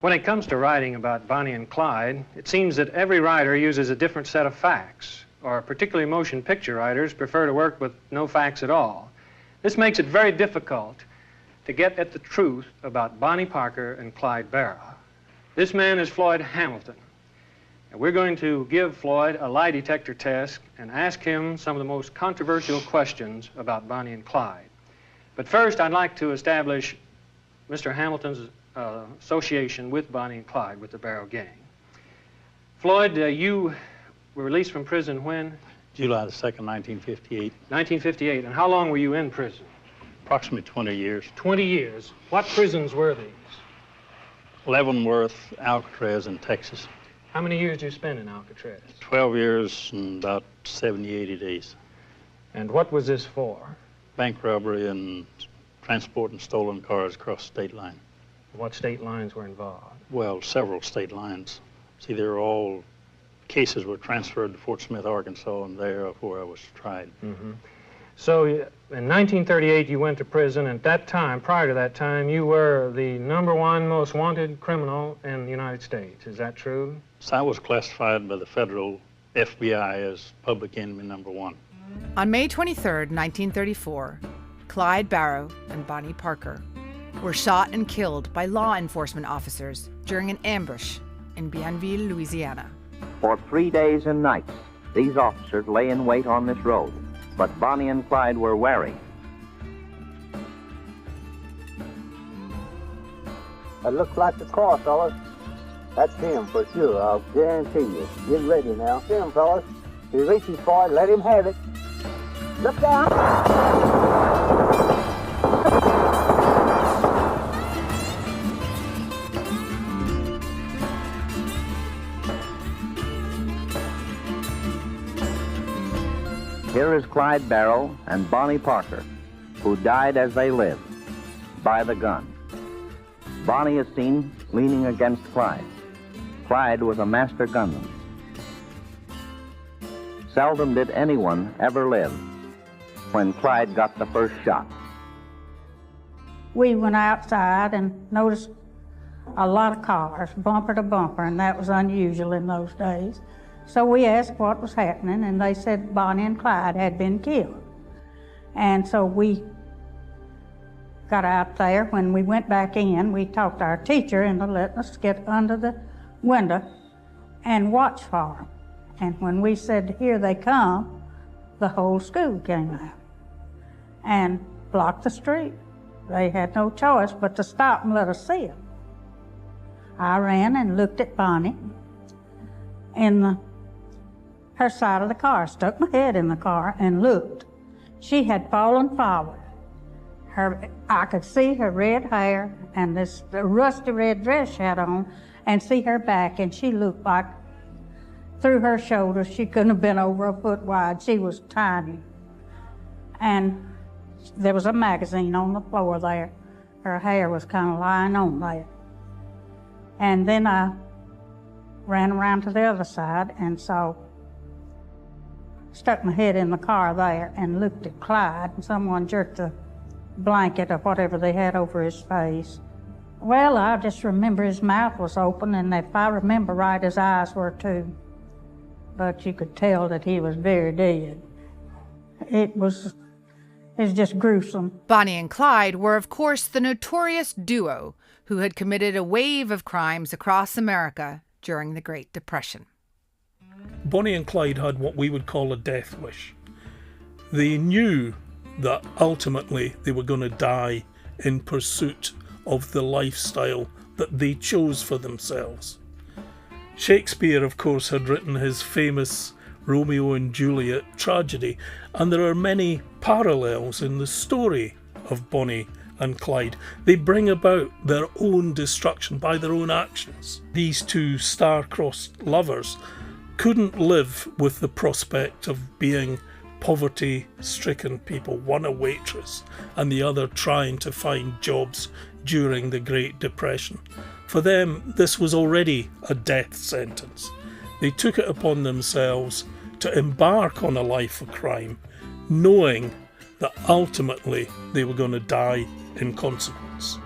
When it comes to writing about Bonnie and Clyde, it seems that every writer uses a different set of facts, or particularly motion picture writers prefer to work with no facts at all. This makes it very difficult to get at the truth about Bonnie Parker and Clyde Barrow. This man is Floyd Hamilton. And we're going to give Floyd a lie detector test and ask him some of the most controversial questions about Bonnie and Clyde. But first, I'd like to establish Mr. Hamilton's association with Bonnie and Clyde, with the Barrow Gang. Floyd, you were released from prison when? July the 2nd, 1958. 1958. And how long were you in prison? Approximately 20 years. 20 years. What prisons were these? Leavenworth, Alcatraz, in Texas. How many years did you spend in Alcatraz? 12 years and about 70, 80 days. And what was this for? Bank robbery and transporting stolen cars across the state line. What state lines were involved? Well, several state lines. See, they're all cases were transferred to Fort Smith, Arkansas, and there where I was tried. Mm-hmm. So in 1938, you went to prison. At that time, prior to that time, you were the #1 most wanted criminal in the United States. Is that true? So I was classified by the federal FBI as public enemy #1. On May 23, 1934, Clyde Barrow and Bonnie Parker were shot and killed by law enforcement officers during an ambush in Bienville, Louisiana. For 3 days and nights, these officers lay in wait on this road, but Bonnie and Clyde were wary. It looks like the car, fellas. That's him for sure, I'll guarantee you. Get ready now. See him, fellas. If he reaches for it, let him have it. Look out! Here is Clyde Barrow and Bonnie Parker, who died as they lived, by the gun. Bonnie is seen leaning against Clyde. Clyde was a master gunman. Seldom did anyone ever live when Clyde got the first shot. We went outside and noticed a lot of cars, bumper to bumper, and that was unusual in those days. So we asked what was happening, and they said Bonnie and Clyde had been killed. And so we got out there. When we went back in, we talked our teacher into letting us get under the window and watch for them. And when we said, "Here they come," the whole school came out and blocked the street. They had no choice but to stop and let us see them. I ran and looked at Bonnie in her side of the car, stuck my head in the car and looked. She had fallen forward. I could see her red hair and this rusty red dress she had on, and see her back, and she looked like through her shoulders she couldn't have been over a foot wide. She was tiny. And there was a magazine on the floor there. Her hair was kind of lying on there. And then I ran around to the other side and stuck my head in the car there and looked at Clyde, and someone jerked the blanket or whatever they had over his face. Well, I just remember his mouth was open, and if I remember right, his eyes were too. But you could tell that he was very dead. It was just gruesome. Bonnie and Clyde were, of course, the notorious duo who had committed a wave of crimes across America during the Great Depression. Bonnie and Clyde had what we would call a death wish. They knew that ultimately they were going to die in pursuit of the lifestyle that they chose for themselves. Shakespeare, of course, had written his famous Romeo and Juliet tragedy, and there are many parallels in the story of Bonnie and Clyde. They bring about their own destruction by their own actions. These two star-crossed lovers couldn't live with the prospect of being poverty-stricken people, one a waitress and the other trying to find jobs during the Great Depression. For them, this was already a death sentence. They took it upon themselves to embark on a life of crime, knowing that ultimately they were going to die in consequence.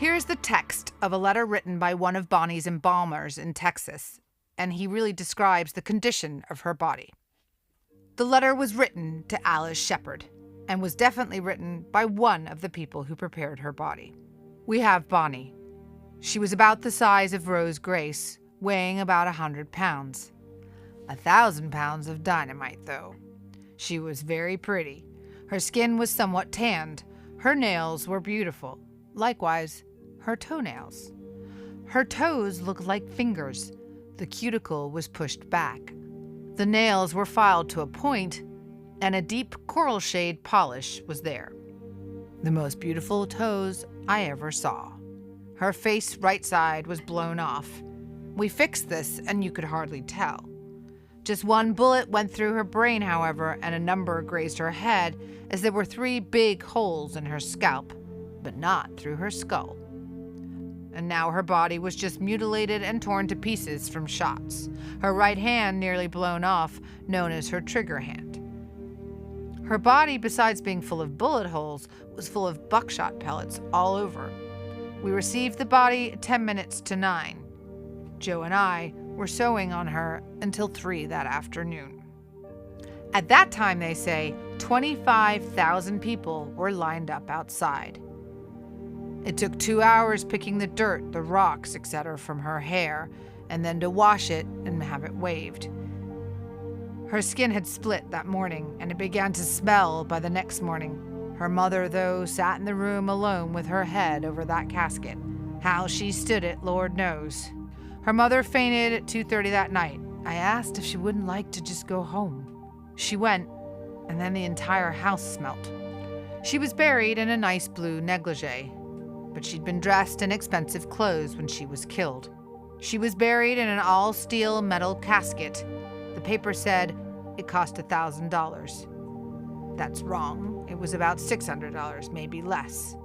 Here's the text of a letter written by one of Bonnie's embalmers in Texas, and he really describes the condition of her body. The letter was written to Alice Shepard, and was definitely written by one of the people who prepared her body. We have Bonnie. She was about the size of Rose Grace, weighing about 100 pounds. 1,000 pounds of dynamite, though. She was very pretty. Her skin was somewhat tanned. Her nails were beautiful. Likewise, her toenails. Her toes looked like fingers. The cuticle was pushed back. The nails were filed to a point, and a deep coral shade polish was there. The most beautiful toes I ever saw. Her face right side was blown off. We fixed this, and you could hardly tell. Just one bullet went through her brain, however, and a number grazed her head, as there were 3 big holes in her scalp, but not through her skull. And now her body was just mutilated and torn to pieces from shots. Her right hand nearly blown off, known as her trigger hand. Her body, besides being full of bullet holes, was full of buckshot pellets all over. We received the body at 10 minutes to 9. Joe and I were sewing on her until 3 that afternoon. At that time, they say, 25,000 people were lined up outside. It took 2 hours picking the dirt, the rocks, etc. from her hair, and then to wash it and have it waved. Her skin had split that morning, and it began to smell by the next morning. Her mother, though, sat in the room alone with her head over that casket. How she stood it, Lord knows. Her mother fainted at 2:30 that night. I asked if she wouldn't like to just go home. She went, and then the entire house smelt. She was buried in a nice blue negligee, but she'd been dressed in expensive clothes when she was killed. She was buried in an all-steel metal casket. The paper said it cost $1,000. That's wrong. It was about $600, maybe less.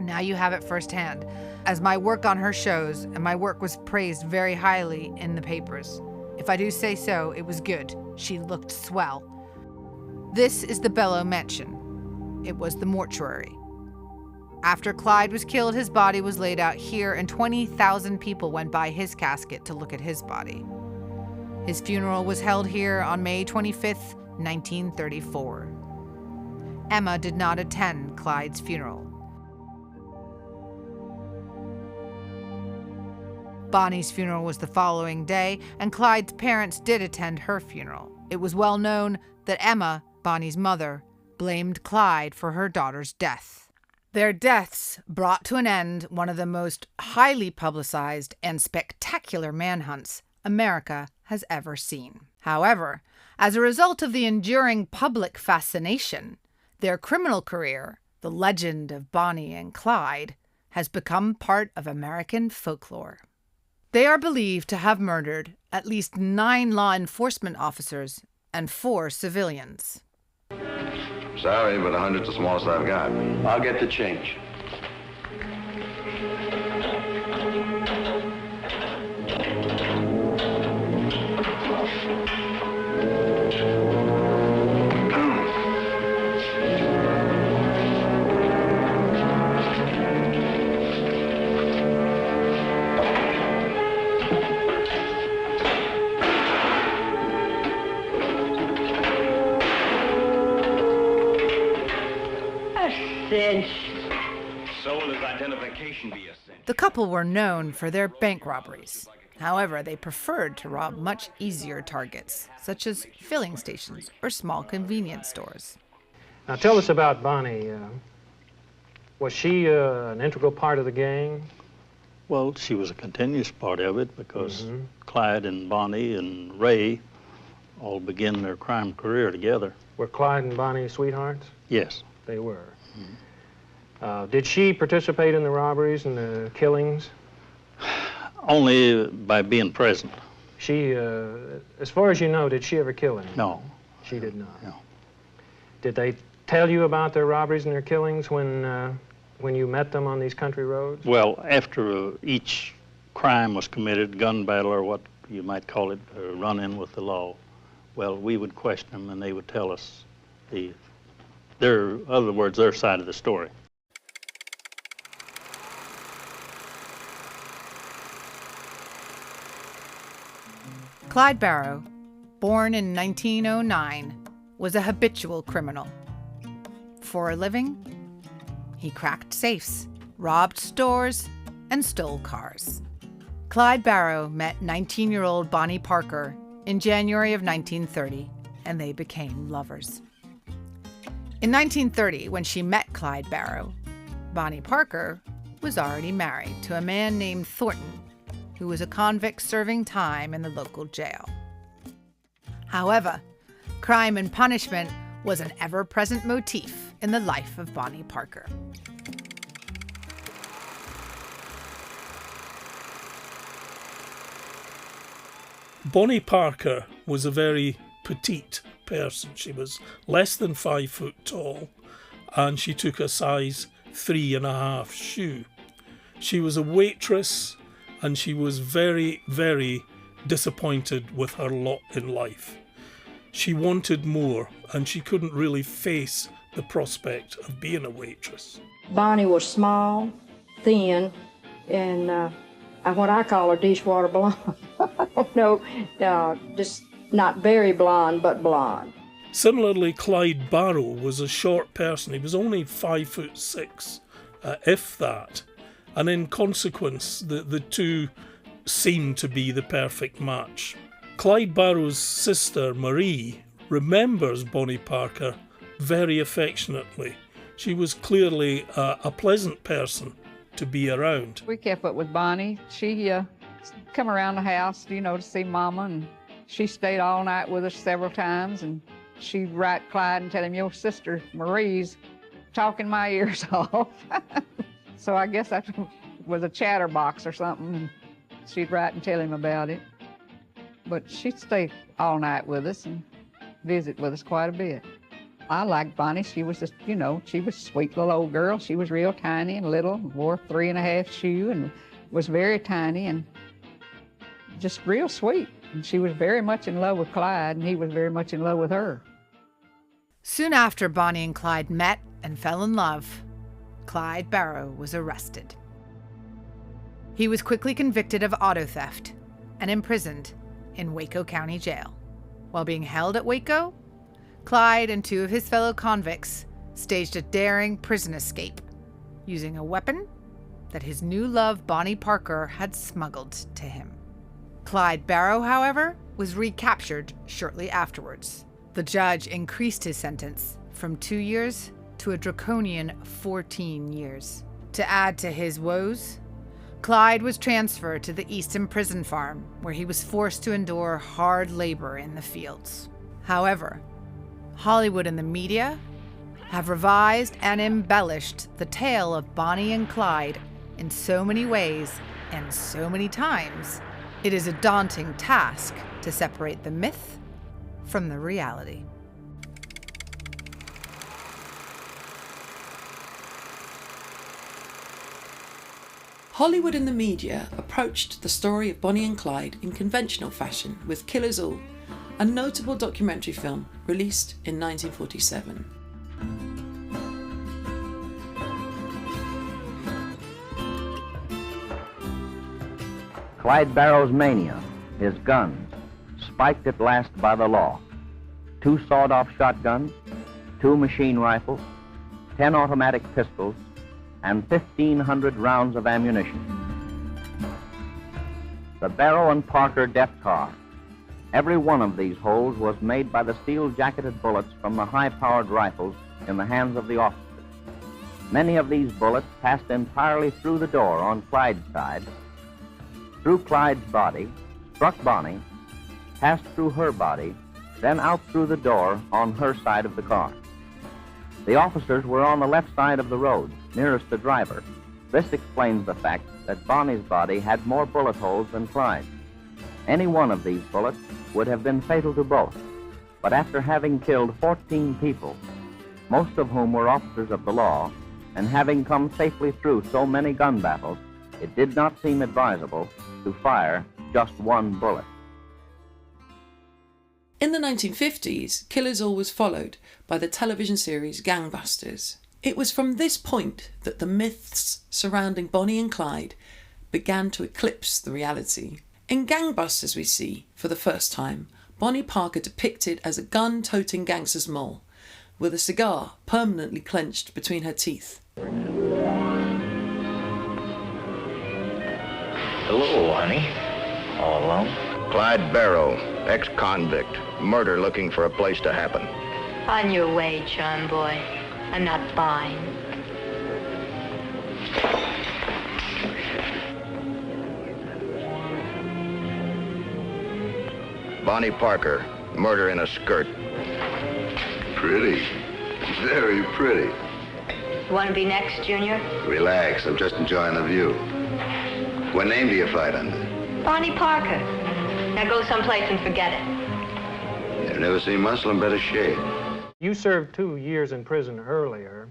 Now you have it firsthand, as my work on her shows, and my work was praised very highly in the papers. If I do say so, it was good. She looked swell. This is the Bellow Mansion. It was the mortuary. After Clyde was killed, his body was laid out here, and 20,000 people went by his casket to look at his body. His funeral was held here on May 25th, 1934. Emma did not attend Clyde's funeral. Bonnie's funeral was the following day, and Clyde's parents did attend her funeral. It was well known that Emma, Bonnie's mother, blamed Clyde for her daughter's death. Their deaths brought to an end one of the most highly publicized and spectacular manhunts America has ever seen. However, as a result of the enduring public fascination, their criminal career, the legend of Bonnie and Clyde, has become part of American folklore. They are believed to have murdered at least 9 law enforcement officers and 4 civilians. Sorry, but 100's the smallest I've got. I'll get the change. So will his identification be a cinch. The couple were known for their bank robberies. However, they preferred to rob much easier targets, such as filling stations or small convenience stores. Now tell us about Bonnie. Was she an integral part of the gang? Well, she was a continuous part of it because Clyde and Bonnie and Ray all began their crime career together. Were Clyde and Bonnie sweethearts? Yes. They were. Did she participate in the robberies and the killings? Only by being present. She, as far as you know, did she ever kill anyone? No. She did not? No. Did they tell you about their robberies and their killings when you met them on these country roads? Well, after each crime was committed, gun battle or what you might call it, a run-in with the law, well, we would question them and they would tell us their side of the story. Clyde Barrow, born in 1909, was a habitual criminal. For a living, he cracked safes, robbed stores, and stole cars. Clyde Barrow met 19-year-old Bonnie Parker in January of 1930, and they became lovers. In 1930, when she met Clyde Barrow, Bonnie Parker was already married to a man named Thornton, who was a convict serving time in the local jail. However, crime and punishment was an ever-present motif in the life of Bonnie Parker. Bonnie Parker was a very petite person. She was less than 5 foot tall, and she took a size 3.5 shoe. She was a waitress, and she was very, very disappointed with her lot in life. She wanted more, and she couldn't really face the prospect of being a waitress. Bonnie was small, thin, and what I call her dishwater blonde. I don't know, just not very blonde, but blonde. Similarly, Clyde Barrow was a short person. He was only 5'6", if that. And in consequence, the two seemed to be the perfect match. Clyde Barrow's sister, Marie, remembers Bonnie Parker very affectionately. She was clearly a pleasant person to be around. We kept up with Bonnie. She come around the house, to see Mama, and she stayed all night with us several times, and she'd write Clyde and tell him, your sister Marie's talking my ears off. So I guess that was a chatterbox or something, and she'd write and tell him about it. But she'd stay all night with us and visit with us quite a bit. I liked Bonnie. She was just, she was a sweet little old girl. She was real tiny and little, wore a 3.5 shoe and was very tiny and just real sweet. And she was very much in love with Clyde, and he was very much in love with her. Soon after Bonnie and Clyde met and fell in love, Clyde Barrow was arrested. He was quickly convicted of auto theft and imprisoned in Waco County Jail. While being held at Waco, Clyde and 2 of his fellow convicts staged a daring prison escape using a weapon that his new love Bonnie Parker had smuggled to him. Clyde Barrow, however, was recaptured shortly afterwards. The judge increased his sentence from 2 years to a draconian 14 years. To add to his woes, Clyde was transferred to the Easton prison farm, where he was forced to endure hard labor in the fields. However, Hollywood and the media have revised and embellished the tale of Bonnie and Clyde in so many ways and so many times, it is a daunting task to separate the myth from the reality. Hollywood and the media approached the story of Bonnie and Clyde in conventional fashion with Killers All, a notable documentary film released in 1947. Clyde Barrow's mania, his guns, spiked at last by the law. 2 sawed-off shotguns, 2 machine rifles, 10 automatic pistols, and 1,500 rounds of ammunition. The Barrow and Parker death car. Every one of these holes was made by the steel-jacketed bullets from the high-powered rifles in the hands of the officers. Many of these bullets passed entirely through the door on Clyde's side, through Clyde's body, struck Bonnie, passed through her body, then out through the door on her side of the car. The officers were on the left side of the road, nearest the driver. This explains the fact that Bonnie's body had more bullet holes than Clyde's. Any one of these bullets would have been fatal to both, but after having killed 14 people, most of whom were officers of the law, and having come safely through so many gun battles, it did not seem advisable to fire just one bullet. In the 1950s, Killers All was followed by the television series Gangbusters. It was from this point that the myths surrounding Bonnie and Clyde began to eclipse the reality. In Gangbusters we see, for the first time, Bonnie Parker depicted as a gun-toting gangster's mole, with a cigar permanently clenched between her teeth. Hello, honey. All alone? Clyde Barrow, ex-convict. Murder looking for a place to happen. On your way, charm boy. I'm not fine. Bonnie Parker, murder in a skirt. Pretty. Very pretty. You want to be next, Junior? Relax, I'm just enjoying the view. What name do you fight under? Bonnie Parker. Now go someplace and forget it. You've never seen muscle in better shape. You served 2 years in prison earlier.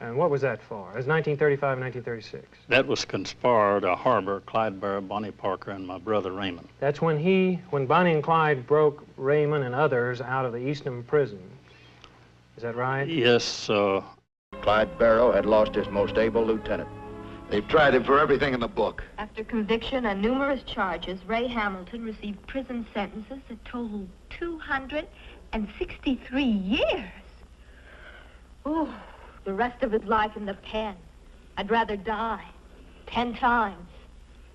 And what was that for? It was 1935 and 1936. That was conspire to harbor Clyde Barrow, Bonnie Parker, and my brother Raymond. That's when Bonnie and Clyde broke Raymond and others out of the Eastham prison. Is that right? Yes. Clyde Barrow had lost his most able lieutenant. They've tried him for everything in the book. After conviction on numerous charges, Ray Hamilton received prison sentences that totaled 263 years. Ooh. The rest of his life in the pen. I'd rather die 10 times.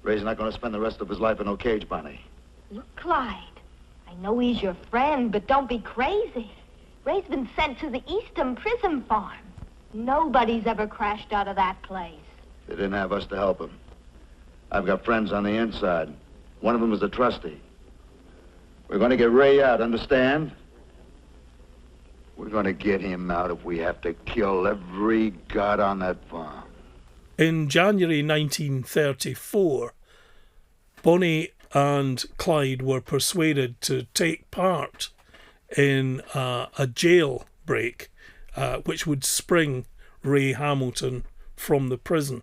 Ray's not going to spend the rest of his life in no cage, Bonnie. Look, Clyde, I know he's your friend, but don't be crazy. Ray's been sent to the Eastham prison farm. Nobody's ever crashed out of that place. They didn't have us to help him. I've got friends on the inside. One of them is a trustee. We're going to get Ray out, understand? We're going to get him out if we have to kill every god on that farm. In January 1934, Bonnie and Clyde were persuaded to take part in a jailbreak, which would spring Ray Hamilton from the prison.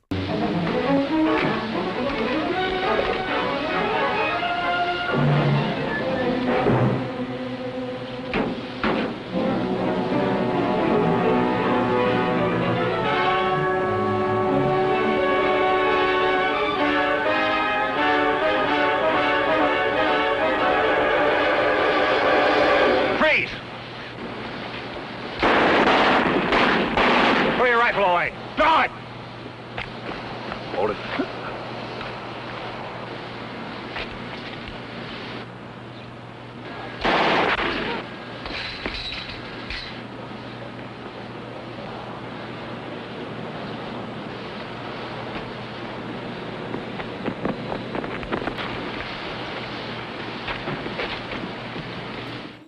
Hold it.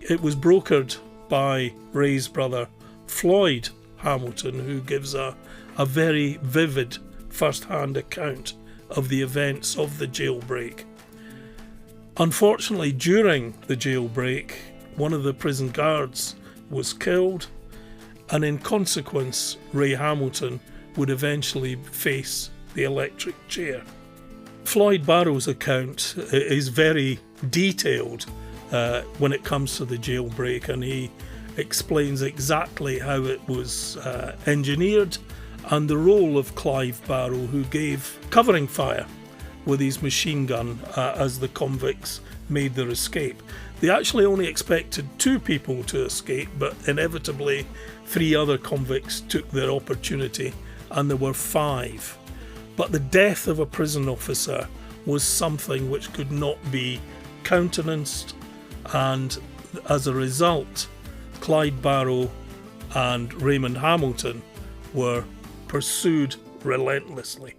It was brokered by Ray's brother, Floyd Hamilton, who gives a very vivid first-hand account of the events of the jailbreak. Unfortunately, during the jailbreak, one of the prison guards was killed, and in consequence, Ray Hamilton would eventually face the electric chair. Floyd Barrow's account is very detailed when it comes to the jailbreak, and he explains exactly how it was engineered and the role of Clive Barrow, who gave covering fire with his machine gun as the convicts made their escape. They actually only expected 2 people to escape, but inevitably 3 other convicts took their opportunity, and there were 5. But the death of a prison officer was something which could not be countenanced, and as a result, Clyde Barrow and Raymond Hamilton were pursued relentlessly.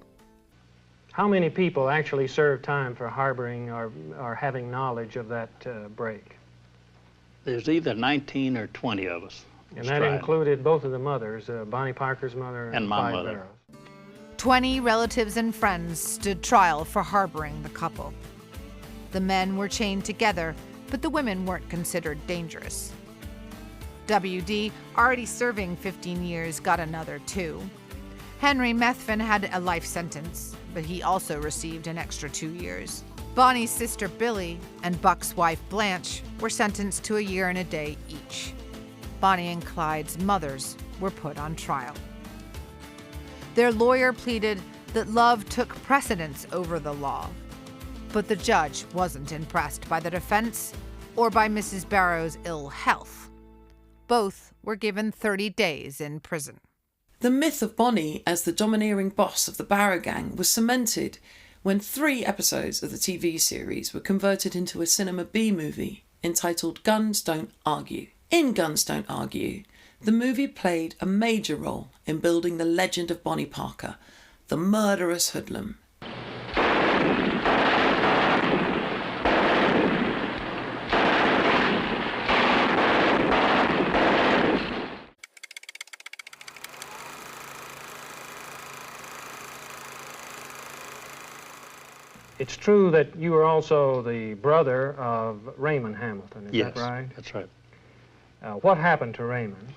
How many people actually served time for harboring or having knowledge of that break? There's either 19 or 20 of us. And that included both of the mothers, Bonnie Parker's mother and my Clyde mother. Barrow's. 20 relatives and friends stood trial for harboring the couple. The men were chained together, but the women weren't considered dangerous. W.D., already serving 15 years, got another 2. Henry Methvin had a life sentence, but he also received an extra 2 years. Bonnie's sister Billy and Buck's wife Blanche were sentenced to 1 year and a day each. Bonnie and Clyde's mothers were put on trial. Their lawyer pleaded that love took precedence over the law. But the judge wasn't impressed by the defense or by Mrs. Barrow's ill health. Both were given 30 days in prison. The myth of Bonnie as the domineering boss of the Barrow Gang was cemented when 3 episodes of the TV series were converted into a Cinema B movie entitled Guns Don't Argue. In Guns Don't Argue, the movie played a major role in building the legend of Bonnie Parker, the murderous hoodlum. It's true that you were also the brother of Raymond Hamilton, is that right? Yes, that's right. What happened to Raymond?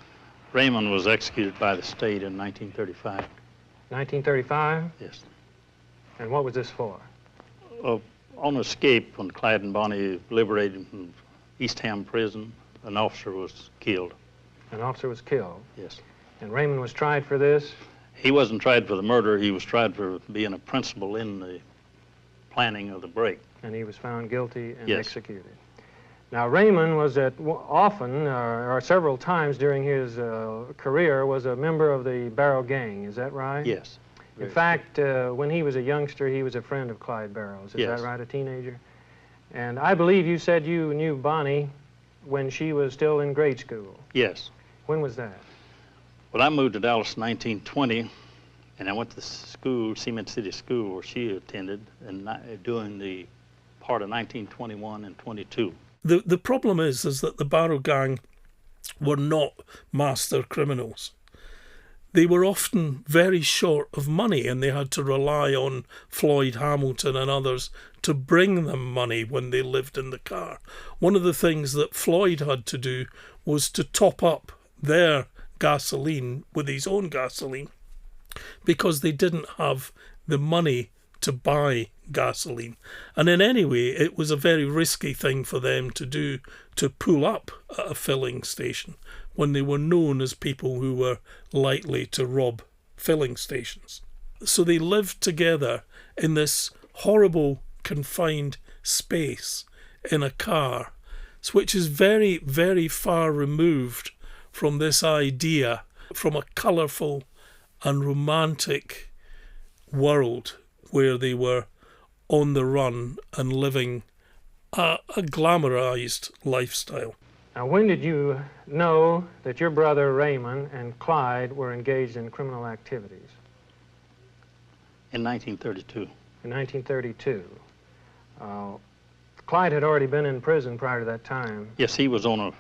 Raymond was executed by the state in 1935. 1935? Yes. And what was this for? On escape, when Clyde and Bonnie liberated from East Ham prison, an officer was killed. An officer was killed? Yes. And Raymond was tried for this? He wasn't tried for the murder. He was tried for being a principal in the planning of the break. And he was found guilty and Yes. executed. Now, Raymond was often, or several times during his career, was a member of the Barrow Gang, is that right? Yes. In fact, when he was a youngster, he was a friend of Clyde Barrow's, is Yes. that right, a teenager? And I believe you said you knew Bonnie when she was still in grade school. Yes. When was that? Well, I moved to Dallas in 1920, and I went to school, Cement City School, where she attended, and during the part of 1921 and 22. The problem is that the Barrow Gang were not master criminals. They were often very short of money, and they had to rely on Floyd Hamilton and others to bring them money when they lived in the car. One of the things that Floyd had to do was to top up their gasoline with his own gasoline, because they didn't have the money to buy gasoline. And in any way, it was a very risky thing for them to do, to pull up at a filling station when they were known as people who were likely to rob filling stations. So they lived together in this horrible confined space in a car, which is very, very far removed from this idea, from a colourful and romantic world where they were on the run and living a glamorized lifestyle. Now, when did you know that your brother Raymond and Clyde were engaged in criminal activities? In 1932. In 1932. Clyde had already been in prison prior to that time. Yes, he was on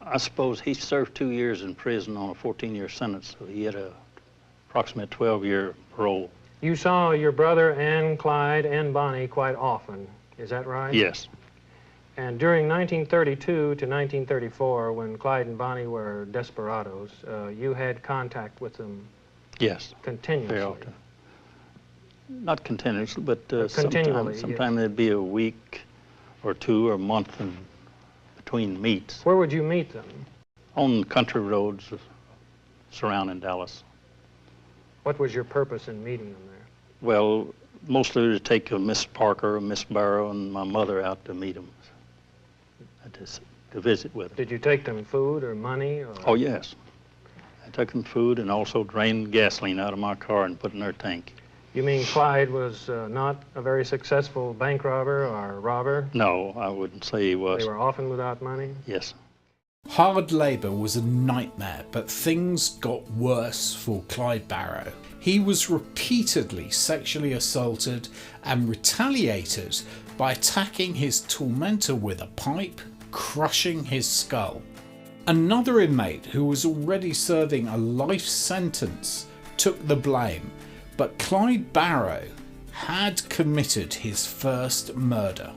I suppose he served 2 years in prison on a 14-year sentence, so he had a approximate 12-year parole. You saw your brother and Clyde and Bonnie quite often, is that right? Yes. And during 1932 to 1934, when Clyde and Bonnie were desperados, you had contact with them? Yes. Continuously? Very often. Not continuously, but continually. Sometimes there'd be a week or two or a month in between meets. Where would you meet them? On country roads surrounding Dallas. What was your purpose in meeting them there? Well, mostly to take Miss Parker, Miss Barrow, and my mother out to meet them, to visit with them. Did you take them food or money? Or... Oh, yes. I took them food and also drained gasoline out of my car and put in their tank. You mean Clyde was not a very successful bank robber or robber? No, I wouldn't say he was. They were often without money? Yes. Hard labour was a nightmare, but things got worse for Clyde Barrow. He was repeatedly sexually assaulted and retaliated by attacking his tormentor with a pipe, crushing his skull. Another inmate who was already serving a life sentence took the blame, but Clyde Barrow had committed his first murder.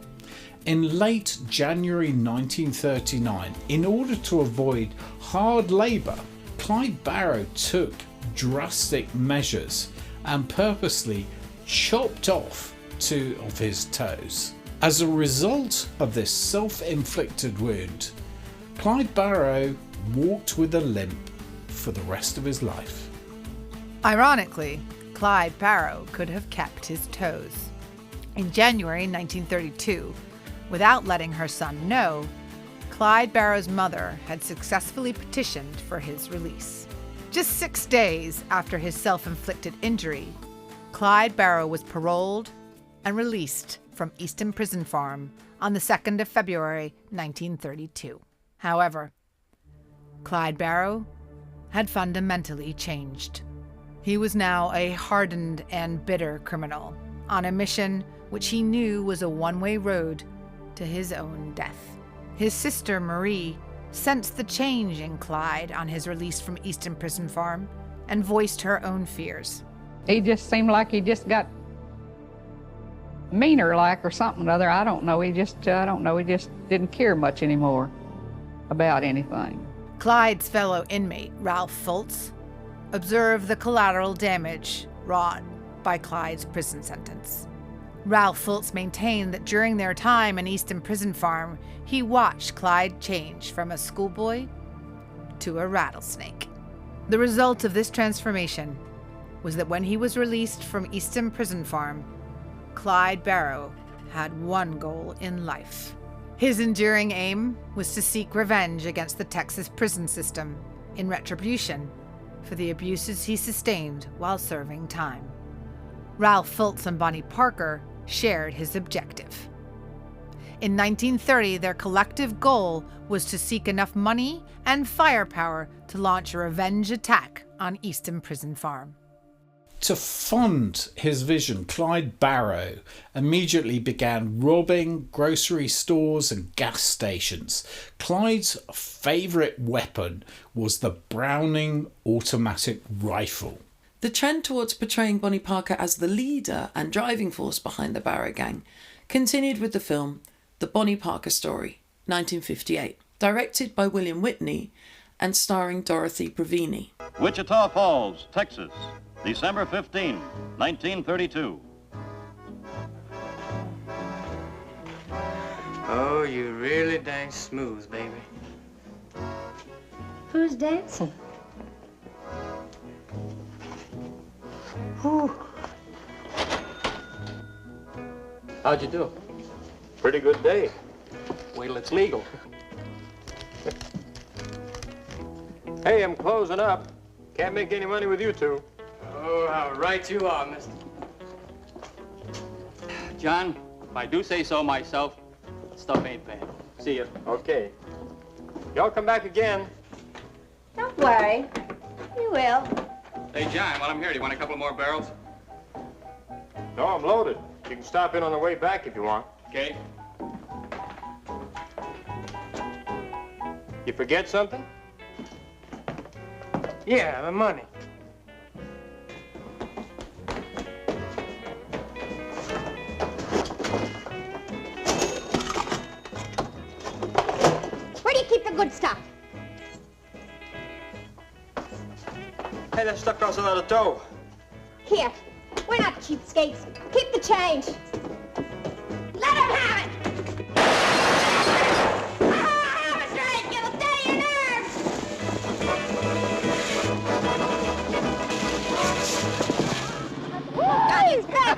In late January 1939, in order to avoid hard labour, Clyde Barrow took drastic measures and purposely chopped off 2 of his toes. As a result of this self-inflicted wound, Clyde Barrow walked with a limp for the rest of his life. Ironically, Clyde Barrow could have kept his toes. In January 1932, without letting her son know, Clyde Barrow's mother had successfully petitioned for his release. Just 6 days after his self-inflicted injury, Clyde Barrow was paroled and released from Easton Prison Farm on the 2nd of February 1932. However, Clyde Barrow had fundamentally changed. He was now a hardened and bitter criminal on a mission which he knew was a one-way road to his own death. His sister Marie sensed the change in Clyde on his release from Easton Prison Farm and voiced her own fears. He just seemed like he just got meaner like or something or other. I don't know. He just didn't care much anymore about anything. Clyde's fellow inmate, Ralph Fultz, observed the collateral damage wrought by Clyde's prison sentence. Ralph Fultz maintained that during their time in Easton Prison Farm, he watched Clyde change from a schoolboy to a rattlesnake. The result of this transformation was that when he was released from Easton Prison Farm, Clyde Barrow had one goal in life. His enduring aim was to seek revenge against the Texas prison system in retribution for the abuses he sustained while serving time. Ralph Fultz and Bonnie Parker shared his objective. In 1930, their collective goal was to seek enough money and firepower to launch a revenge attack on Easton Prison Farm. To fund his vision, Clyde Barrow immediately began robbing grocery stores and gas stations. Clyde's favourite weapon was the Browning automatic rifle. The trend towards portraying Bonnie Parker as the leader and driving force behind the Barrow Gang continued with the film The Bonnie Parker Story, 1958, directed by William Whitney and starring Dorothy Provini. Wichita Falls, Texas, December 15, 1932. Oh, you really dang smooth, baby. Who's dancing? Whew. How'd you do? Pretty good day. Wait till it's legal. Hey, I'm closing up. Can't make any money with you two. Oh, how right you are, mister. John, if I do say so myself, stuff ain't bad. See ya. Okay. Y'all come back again. Don't worry. You will. Hey, John, while I'm here, do you want a couple more barrels? No, I'm loaded. You can stop in on the way back if you want. Okay. You forget something? Yeah, the money. Where do you keep the good stuff? Hey, that stuff costs a lot of dough. Here. We're not cheapskates. Keep the change. Let him have it! That's right. You'll steady your nerves. God, he's great.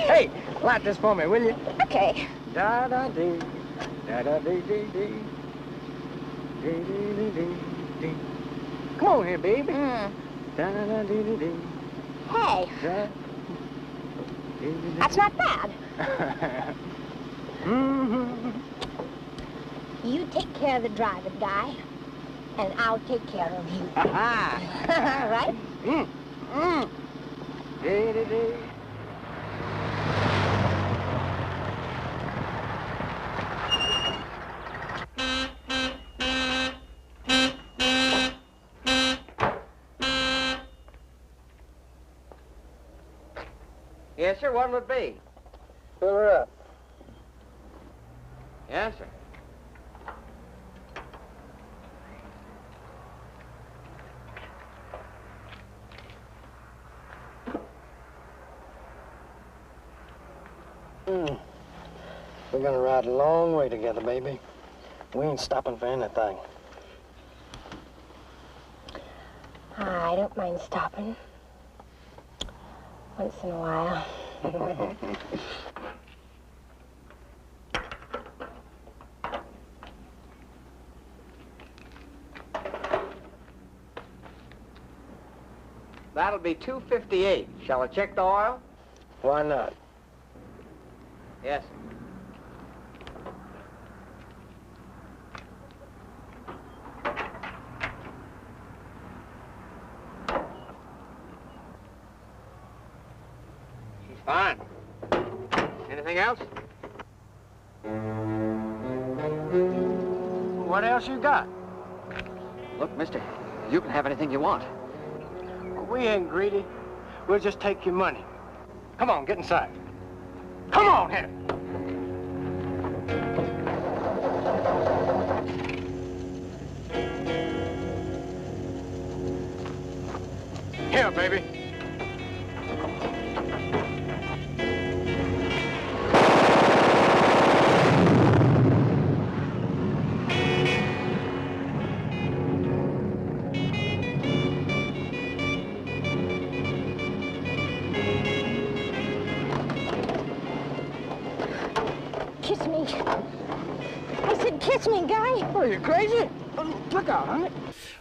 Hey, light this for me, will you? Okay. Da-da-dee, da-da-dee-dee-dee, dee-dee-dee-dee-dee. Come on here, baby. Da-da-dee-dee-dee. Hey. That's not bad. You take care of the driving guy, and I'll take care of you. Right? Dee-dee-dee. Yes, sir. What would it be? Fill her up. Yes, sir. We're gonna ride a long way together, baby. We ain't stopping for anything. I don't mind stopping. Once in a while. That'll be $2.58. Shall I check the oil? Why not? Yes. She's fine. Anything else? What else you got? Look, mister, you can have anything you want. We ain't greedy. We'll just take your money. Come on, get inside. Come on, here. Here, baby. Kiss me. I said kiss me, guy. Are you crazy? Look out, honey.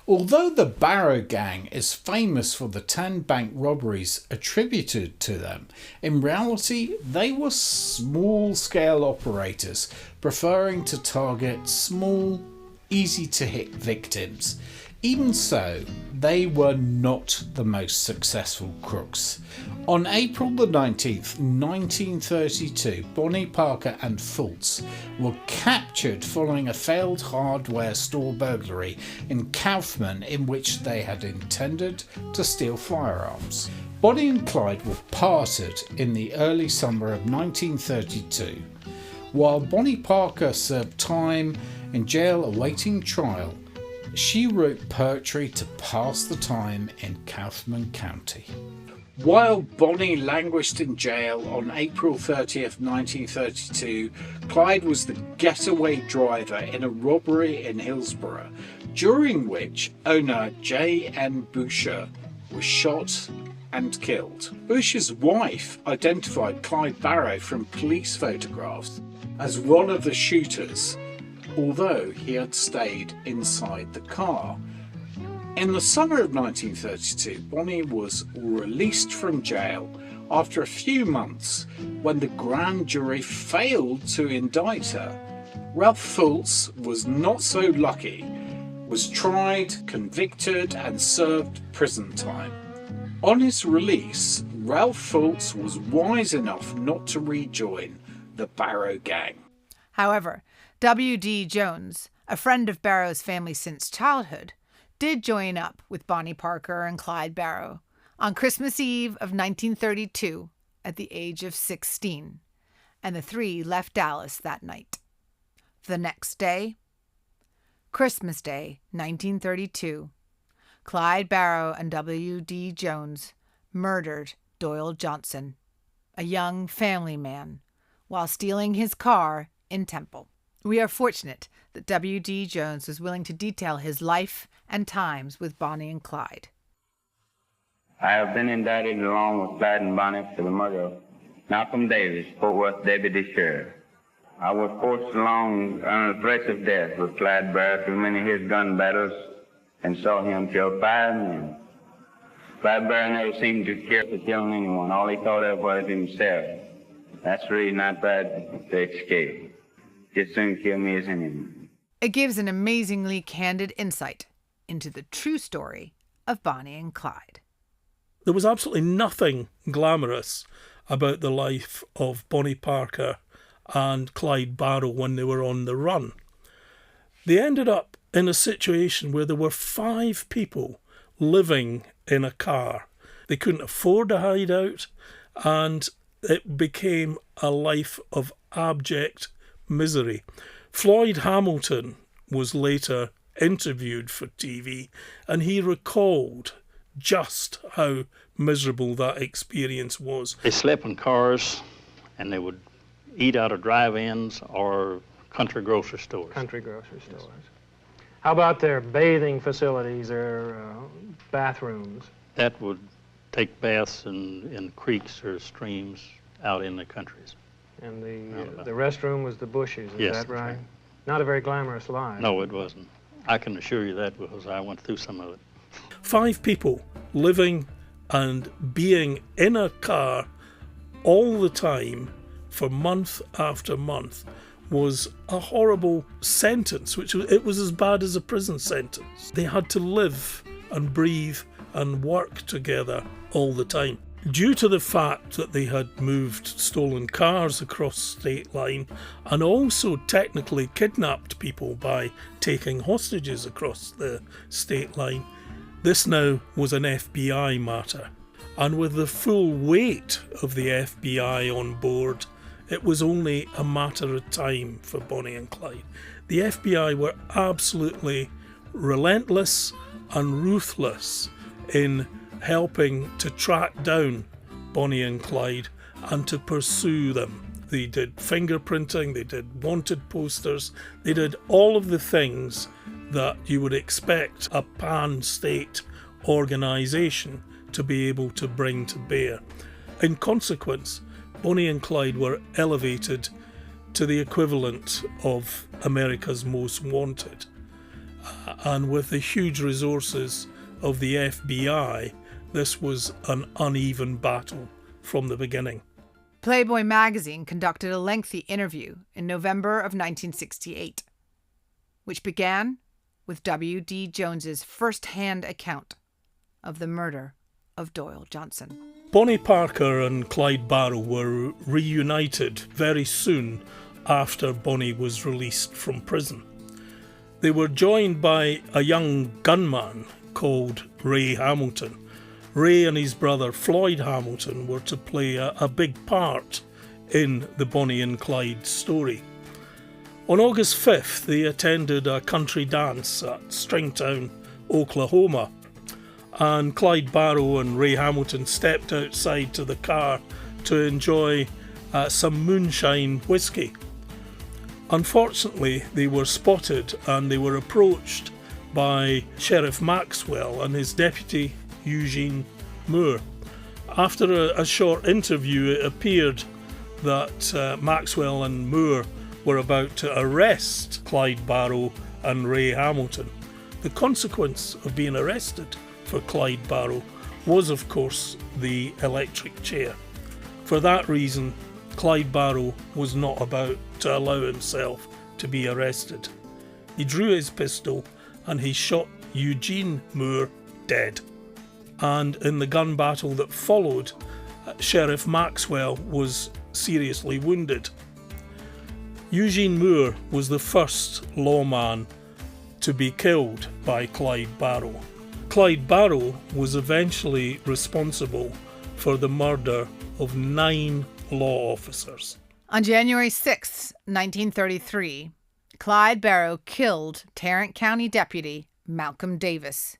Although the Barrow Gang is famous for the 10 bank robberies attributed to them, in reality they were small-scale operators preferring to target small, easy-to-hit victims. Even so, they were not the most successful crooks. On April the 19th, 1932, Bonnie Parker and Fultz were captured following a failed hardware store burglary in Kaufman in which they had intended to steal firearms. Bonnie and Clyde were parted in the early summer of 1932. While Bonnie Parker served time in jail awaiting trial, she wrote poetry to pass the time in Kaufman County. While Bonnie languished in jail on April 30th, 1932, Clyde was the getaway driver in a robbery in Hillsborough, during which owner J.N. Boucher was shot and killed. Boucher's wife identified Clyde Barrow from police photographs as one of the shooters, although he had stayed inside the car. In the summer of 1932, Bonnie was released from jail after a few months when the grand jury failed to indict her. Ralph Fultz was not so lucky, was tried, convicted and served prison time. On his release, Ralph Fultz was wise enough not to rejoin the Barrow Gang. However, W.D. Jones, a friend of Barrow's family since childhood, did join up with Bonnie Parker and Clyde Barrow on Christmas Eve of 1932 at the age of 16, and the three left Dallas that night. The next day, Christmas Day, 1932, Clyde Barrow and W.D. Jones murdered Doyle Johnson, a young family man, while stealing his car in Temple. We are fortunate that W.D. Jones was willing to detail his life and times with Bonnie and Clyde. I have been indicted along with Clyde and Bonnie for the murder of Malcolm Davis, Fort Worth Deputy Sheriff. I was forced along under threats of death with Clyde Barrow through many of his gun battles and saw him kill 5 men. Clyde Barrow never seemed to care for killing anyone. All he thought of was himself. That's the reason I tried to escape. Just soon kill me as anyone. It gives an amazingly candid insight into the true story of Bonnie and Clyde. There was absolutely nothing glamorous about the life of Bonnie Parker and Clyde Barrow when they were on the run. They ended up in a situation where there were 5 people living in a car. They couldn't afford a hideout, and it became a life of abject misery. Floyd Hamilton was later interviewed for TV, and he recalled just how miserable that experience was. They slept in cars, and they would eat out of drive-ins or country grocery stores. Country grocery stores. How about their bathing facilities, their bathrooms? That would take baths in creeks or streams out in the countries. And the restroom was the bushes, is Yes, that that's right? right. Not a very glamorous life. No, it wasn't. I can assure you that because I went through some of it. 5 people living and being in a car all the time for month after month was a horrible sentence, it was as bad as a prison sentence. They had to live and breathe and work together all the time. Due to the fact that they had moved stolen cars across state line and also technically kidnapped people by taking hostages across the state line, this now was an FBI matter. And with the full weight of the FBI on board, it was only a matter of time for Bonnie and Clyde. The FBI were absolutely relentless and ruthless in helping to track down Bonnie and Clyde and to pursue them. They did fingerprinting, they did wanted posters, they did all of the things that you would expect a pan-state organisation to be able to bring to bear. In consequence, Bonnie and Clyde were elevated to the equivalent of America's Most Wanted. And with the huge resources of the FBI, this was an uneven battle from the beginning. Playboy magazine conducted a lengthy interview in November of 1968, which began with W.D. Jones's first-hand account of the murder of Doyle Johnson. Bonnie Parker and Clyde Barrow were reunited very soon after Bonnie was released from prison. They were joined by a young gunman called Ray Hamilton. Ray and his brother Floyd Hamilton were to play a big part in the Bonnie and Clyde story. On August 5th, they attended a country dance at Stringtown, Oklahoma, and Clyde Barrow and Ray Hamilton stepped outside to the car to enjoy some moonshine whiskey. Unfortunately, they were spotted and they were approached by Sheriff Maxwell and his deputy, Eugene Moore. After a short interview, it appeared that Maxwell and Moore were about to arrest Clyde Barrow and Ray Hamilton. The consequence of being arrested for Clyde Barrow was, of course, the electric chair. For that reason, Clyde Barrow was not about to allow himself to be arrested. He drew his pistol and he shot Eugene Moore dead. And in the gun battle that followed, Sheriff Maxwell was seriously wounded. Eugene Moore was the first lawman to be killed by Clyde Barrow. Clyde Barrow was eventually responsible for the murder of 9 law officers. On January 6, 1933, Clyde Barrow killed Tarrant County Deputy Malcolm Davis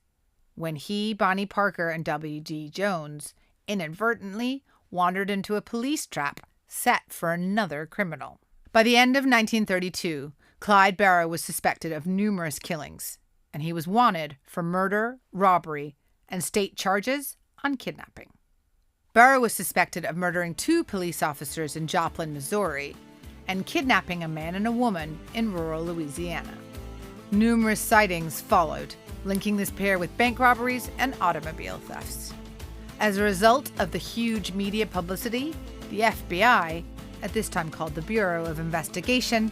when he, Bonnie Parker, and W.D. Jones inadvertently wandered into a police trap set for another criminal. By the end of 1932, Clyde Barrow was suspected of numerous killings, and he was wanted for murder, robbery, and state charges on kidnapping. Barrow was suspected of murdering 2 police officers in Joplin, Missouri, and kidnapping a man and a woman in rural Louisiana. Numerous sightings followed, linking this pair with bank robberies and automobile thefts. As a result of the huge media publicity, the FBI, at this time called the Bureau of Investigation,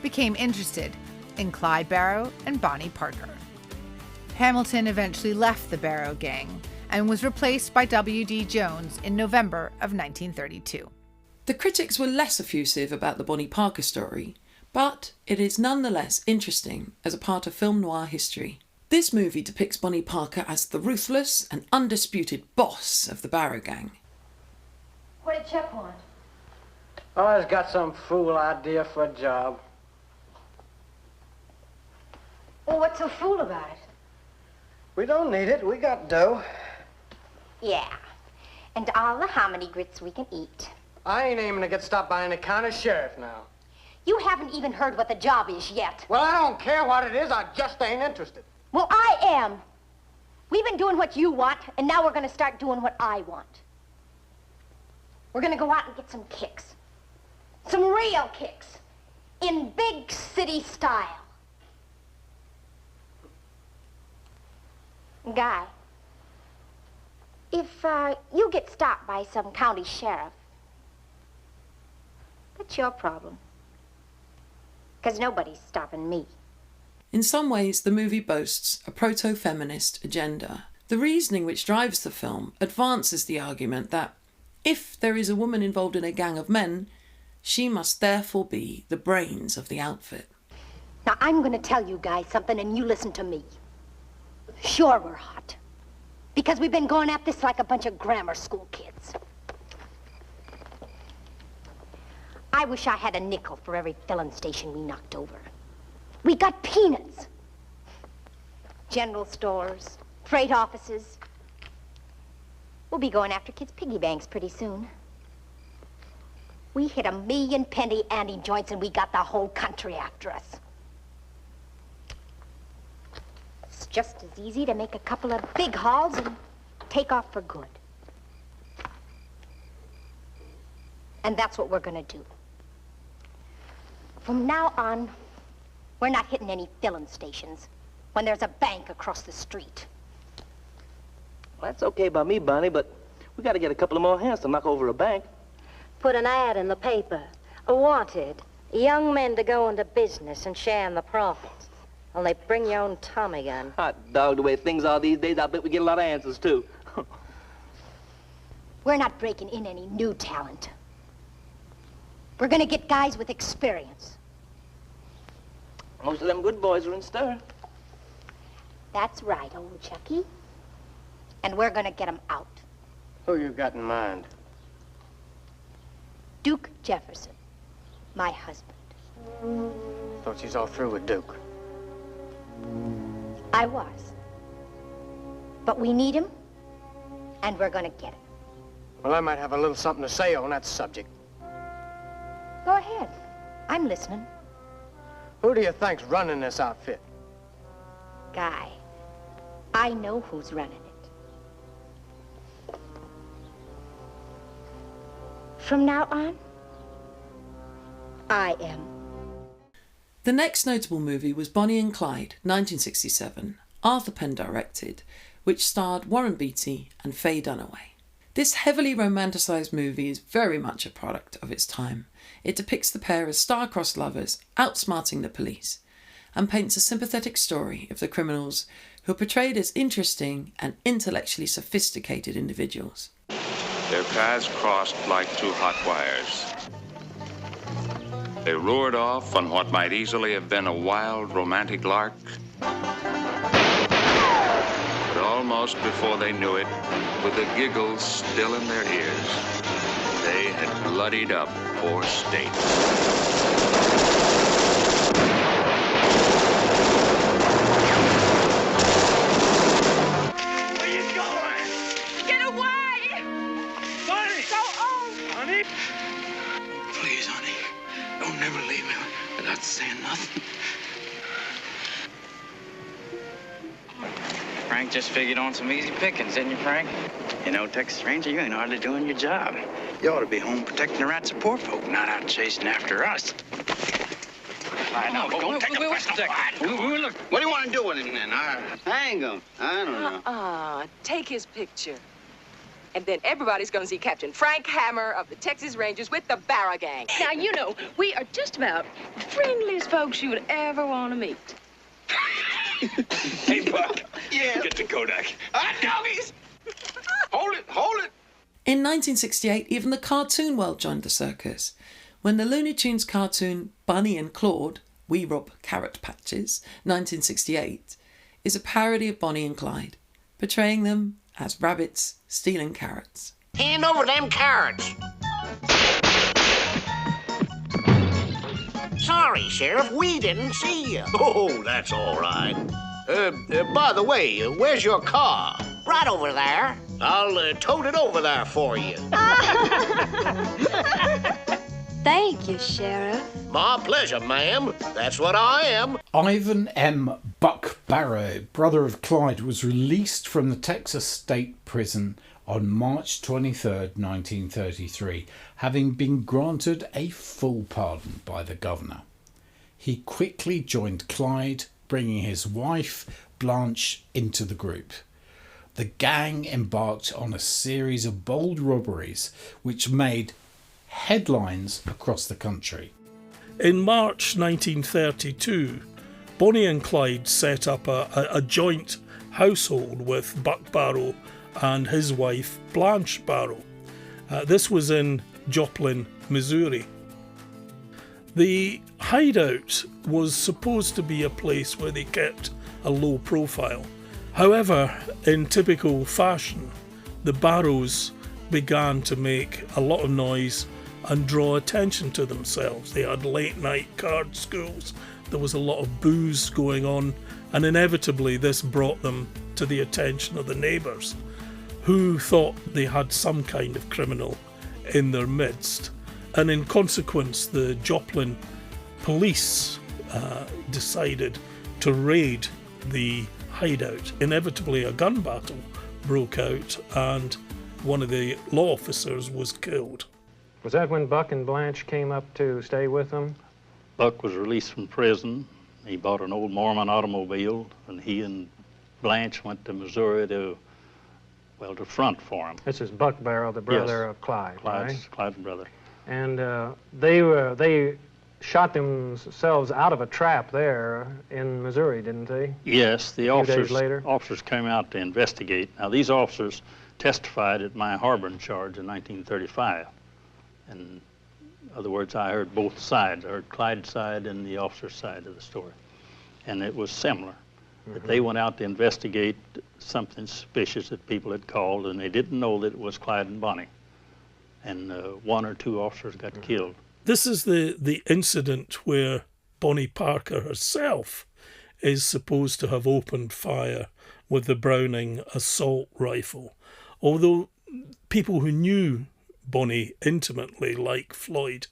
became interested in Clyde Barrow and Bonnie Parker. Hamilton eventually left the Barrow gang and was replaced by W.D. Jones in November of 1932. The critics were less effusive about the Bonnie Parker story, but it is nonetheless interesting as a part of film noir history. This movie depicts Bonnie Parker as the ruthless and undisputed boss of the Barrow gang. What did Chuck want? Oh, I've got some fool idea for a job. Well, what's so fool about it? We don't need it. We got dough. Yeah, and all the hominy grits we can eat. I ain't aiming to get stopped by any county sheriff now. You haven't even heard what the job is yet. Well, I don't care what it is. I just ain't interested. Well, I am. We've been doing what you want, and now we're going to start doing what I want. We're gonna go out and get some kicks. Some real kicks. In big city style. Guy, if you get stopped by some county sheriff, that's your problem. Because nobody's stopping me. In some ways, the movie boasts a proto-feminist agenda. The reasoning which drives the film advances the argument that if there is a woman involved in a gang of men, she must therefore be the brains of the outfit. Now, I'm going to tell you guys something, and you listen to me. Sure, we're hot. Because we've been going at this like a bunch of grammar school kids. I wish I had a nickel for every filling station we knocked over. We got peanuts. General stores, freight offices. We'll be going after kids' piggy banks pretty soon. We hit 1,000,000 penny ante joints and we got the whole country after us. It's just as easy to make a couple of big hauls and take off for good. And that's what we're gonna do. From now on, we're not hitting any filling stations when there's a bank across the street. Well, that's okay by me, Bonnie, but we gotta get a couple of more hands to knock over a bank. Put an ad in the paper. Wanted. Young men to go into business and share in the profits. Only bring your own Tommy gun. Hot dog, the way things are these days, I bet we get a lot of answers, too. We're not breaking in any new talent. We're gonna get guys with experience. Most of them good boys are in stir. That's right, old Chucky. And we're gonna get them out. Who you got in mind? Duke Jefferson, my husband. Thought she's all through with Duke. I was. But we need him, and we're gonna get him. Well, I might have a little something to say on that subject. Go ahead. I'm listening. Who do you think's running this outfit? Guy, I know who's running it. From now on, I am. The next notable movie was Bonnie and Clyde, 1967, Arthur Penn directed, which starred Warren Beatty and Faye Dunaway. This heavily romanticised movie is very much a product of its time. It depicts the pair as star-crossed lovers outsmarting the police and paints a sympathetic story of the criminals who are portrayed as interesting and intellectually sophisticated individuals. Their paths crossed like two hot wires. They roared off on what might easily have been a wild, romantic lark. But almost before they knew it, with the giggles still in their ears, they had bloodied up 4 states. Where you going? Get away! Bonnie! Go on! Honey? Please, honey, don't never leave me without saying nothing. Frank just figured on some easy pickings, didn't you, Frank? You know, Texas Ranger, you ain't hardly doing your job. You ought to be home protecting the rights of poor folk, not out chasing after us. What do you want to do with him, then? Hang him. I don't know. Take his picture. And then everybody's going to see Captain Frank Hammer of the Texas Rangers with the Barra Gang. Now, you know, we are just about the friendliest folks you would ever want to meet. Hey, Buck. Yeah? Get the Kodak. Doggies! Hold it, hold it. In 1968, even the cartoon world joined the circus, when the Looney Tunes cartoon Bonnie and Clyde, We Rob Carrot Patches, 1968, is a parody of Bonnie and Clyde, portraying them as rabbits stealing carrots. Hand over them carrots. Sorry, Sheriff, we didn't see you. Oh, that's all right. By the way, where's your car? Right over there. I'll tote it over there for you. Thank you, Sheriff. My pleasure, ma'am. That's what I am. Ivan M. Buck Barrow, brother of Clyde, was released from the Texas State Prison on March 23, 1933, having been granted a full pardon by the governor. He quickly joined Clyde, bringing his wife, Blanche, into the group. The gang embarked on a series of bold robberies which made headlines across the country. In March 1932, Bonnie and Clyde set up a joint household with Buck Barrow and his wife Blanche Barrow. This was in Joplin, Missouri. The hideout was supposed to be a place where they kept a low profile. However, in typical fashion, the Barrows began to make a lot of noise and draw attention to themselves. They had late night card schools, there was a lot of booze going on, and inevitably this brought them to the attention of the neighbours, who thought they had some kind of criminal in their midst. And in consequence, the Joplin police decided to raid the hideout. Inevitably, a gun battle broke out and one of the law officers was killed. Was that when Buck and Blanche came up to stay with them? Buck was released from prison. He bought an old Mormon automobile, and he and Blanche went to Missouri to front for him. This is Buck Barrow, the brother of Clyde, right? Clyde's brother. And they shot themselves out of a trap there in Missouri, didn't they? Yes, the A few days later? officers came out to investigate. Now, these officers testified at my harboring charge in 1935. In other words, I heard both sides. I heard Clyde's side and the officer's side of the story. And it was similar. That they went out to investigate something suspicious that people had called, and they didn't know that it was Clyde and Bonnie. And one or two officers got killed. This is the incident where Bonnie Parker herself is supposed to have opened fire with the Browning assault rifle. Although people who knew Bonnie intimately, like Floyd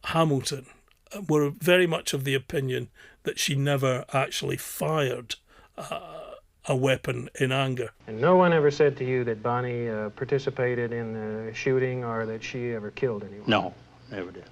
Hamilton, were very much of the opinion that she never actually fired a weapon in anger. And no one ever said to you that Bonnie participated in the shooting or that she ever killed anyone? No, never did.